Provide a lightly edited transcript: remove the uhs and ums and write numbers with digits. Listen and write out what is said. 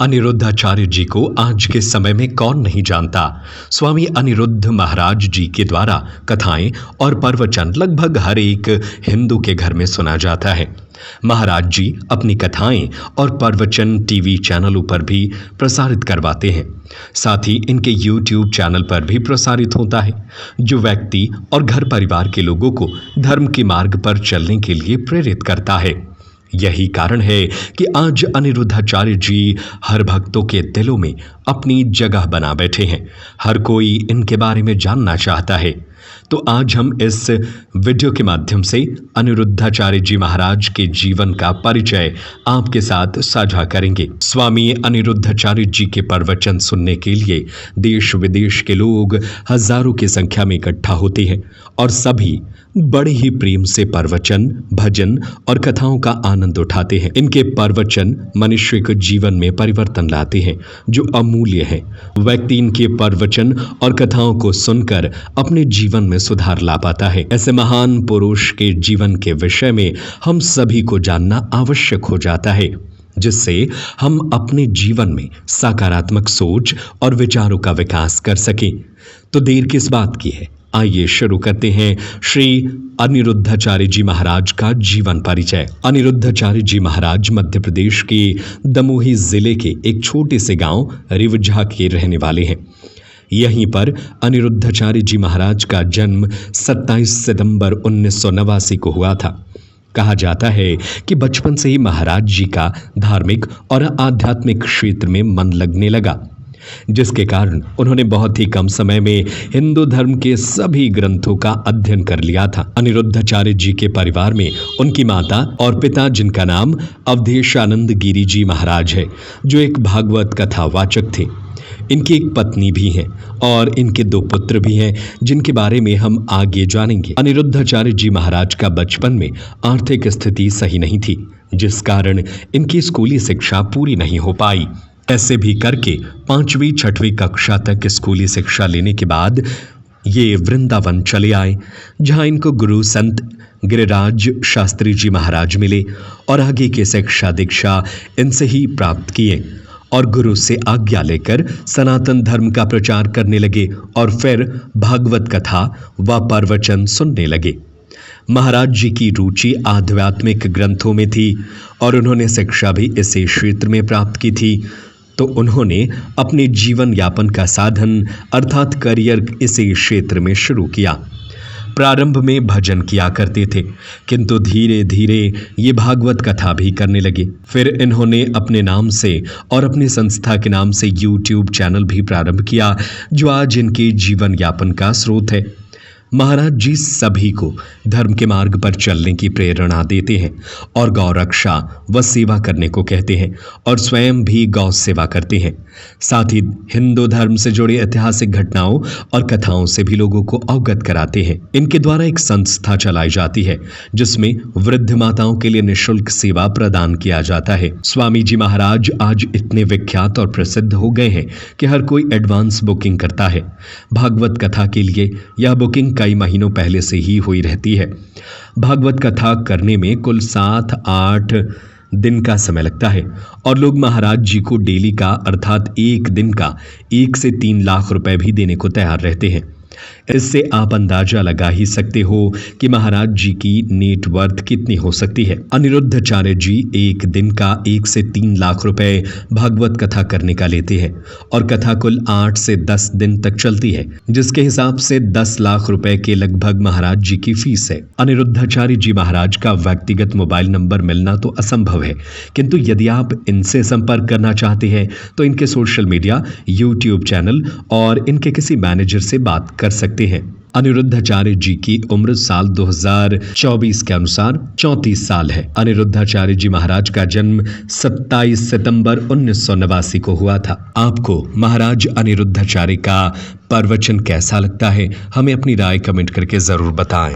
अनिरुद्धाचार्य जी को आज के समय में कौन नहीं जानता। स्वामी अनिरुद्ध महाराज जी के द्वारा कथाएं और प्रवचन लगभग हर एक हिंदू के घर में सुना जाता है। महाराज जी अपनी कथाएं और प्रवचन टीवी चैनलों पर भी प्रसारित करवाते हैं। साथ ही इनके यूट्यूब चैनल पर भी प्रसारित होता है, जो व्यक्ति और घर परिवार के लोगों को धर्म के मार्ग पर चलने के लिए प्रेरित करता है। यही कारण है कि आज अनिरुद्धाचार्य जी हर भक्तों के दिलों में अपनी जगह बना बैठे हैं। हर कोई इनके बारे में जानना चाहता है। तो आज हम इस वीडियो के माध्यम से अनिरुद्धाचार्य जी महाराज के जीवन का परिचय आपके साथ साझा करेंगे। स्वामी अनिरुद्धाचार्य जी के प्रवचन सुनने के लिए देश विदेश के लोग हजारों की संख्या में इकट्ठा होते हैं और सभी बड़े ही प्रेम से प्रवचन, भजन और कथाओं का आनंद उठाते हैं। इनके प्रवचन मनुष्य के जीवन में परिवर्तन लाते हैं, जो अमूल्य है। व्यक्ति इनके प्रवचन और कथाओं को सुनकर अपने जीवन में सुधार ला पाता है। ऐसे महान पुरुष के जीवन के विषय में हम सभी को जानना आवश्यक हो जाता है, जिससे हम अपने जीवन में सकारात्मक सोच और विचारों का विकास कर सकें। तो देर किस बात की है, आइए शुरू करते हैं श्री अनिरुद्धाचार्य जी महाराज का जीवन परिचय। अनिरुद्धाचार्य जी महाराज मध्य प्रदेश के दमोही जिले के एक छोटे से गांव रिवझा के रहने वाले हैं। यहीं पर अनिरुद्धाचार्य जी महाराज का जन्म 27 सितंबर 1989 को हुआ था। कहा जाता है कि बचपन से ही महाराज जी का धार्मिक और आध्यात्मिक क्षेत्र में मन लगने लगा, जिसके कारण उन्होंने बहुत ही कम समय में हिंदू धर्म के सभी ग्रंथों का अध्ययन कर लिया था। अनिरुद्धाचार्य जी के परिवार में उनकी माता और पिता, जिनका नाम अवधेशानंद गिरी जी महाराज है, जो एक भागवत कथा वाचक थे। इनकी एक पत्नी भी है और इनके 2 पुत्र भी हैं, जिनके बारे में हम आगे जानेंगे। अनिरुद्धाचार्य जी महाराज का बचपन में आर्थिक स्थिति सही नहीं थी, जिस कारण इनकी स्कूली शिक्षा पूरी नहीं हो पाई। ऐसे भी करके 5वीं 6वीं कक्षा तक स्कूली शिक्षा लेने के बाद ये वृंदावन चले आए, जहां इनको गुरु संत गिरिराज शास्त्री जी महाराज मिले और आगे की शिक्षा दीक्षा इनसे ही प्राप्त किए और गुरु से आज्ञा लेकर सनातन धर्म का प्रचार करने लगे और फिर भागवत कथा व प्रवचन सुनने लगे। महाराज जी की रुचि आध्यात्मिक ग्रंथों में थी और उन्होंने शिक्षा भी इसी क्षेत्र में प्राप्त की थी। तो उन्होंने अपने जीवन यापन का साधन अर्थात करियर इसी क्षेत्र में शुरू किया। प्रारंभ में भजन किया करते थे, किंतु धीरे धीरे ये भागवत कथा भी करने लगे। फिर इन्होंने अपने नाम से और अपनी संस्था के नाम से यूट्यूब चैनल भी प्रारंभ किया, जो आज इनके जीवन यापन का स्रोत है। महाराज जी सभी को धर्म के मार्ग पर चलने की प्रेरणा देते हैं और गौ रक्षा व सेवा करने को कहते हैं और स्वयं भी गौ सेवा करते हैं। साथ ही हिंदू धर्म से जुड़ी ऐतिहासिक घटनाओं और कथाओं से भी लोगों को अवगत कराते हैं। इनके द्वारा एक संस्था चलाई जाती है, जिसमें वृद्ध माताओं के लिए निःशुल्क सेवा प्रदान किया जाता है। स्वामी जी महाराज आज इतने विख्यात और प्रसिद्ध हो गए हैं कि हर कोई एडवांस बुकिंग करता है। भागवत कथा के लिए यह बुकिंग कई महीनों पहले से ही हुई रहती है। भागवत कथा करने में कुल 7-8 दिन का समय लगता है और लोग महाराज जी को डेली का अर्थात एक दिन का 1 से 3 लाख रुपए भी देने को तैयार रहते हैं। इससे आप अंदाजा लगा ही सकते हो कि महाराज जी की नेटवर्थ कितनी हो सकती है। अनिरुद्धाचार्य जी एक दिन का 1 से 3 लाख रुपए भागवत कथा करने का लेते हैं और कथा कुल 8 से 10 दिन तक चलती है, जिसके हिसाब से 10 लाख रुपए के लगभग महाराज जी की फीस है। अनिरुद्धाचार्य जी महाराज का व्यक्तिगत मोबाइल नंबर मिलना तो असंभव है, किंतु यदि आप इनसे संपर्क करना चाहते हैं तो इनके सोशल मीडिया, यूट्यूब चैनल और इनके किसी मैनेजर से बात कर सकते हैं। अनिरुद्धाचार्य जी की उम्र साल 2024 के अनुसार 34 साल है। अनिरुद्धाचार्य जी महाराज का जन्म 27 सितंबर 1989 को हुआ था। आपको महाराज अनिरुद्धाचार्य का प्रवचन कैसा लगता है, हमें अपनी राय कमेंट करके जरूर बताएं।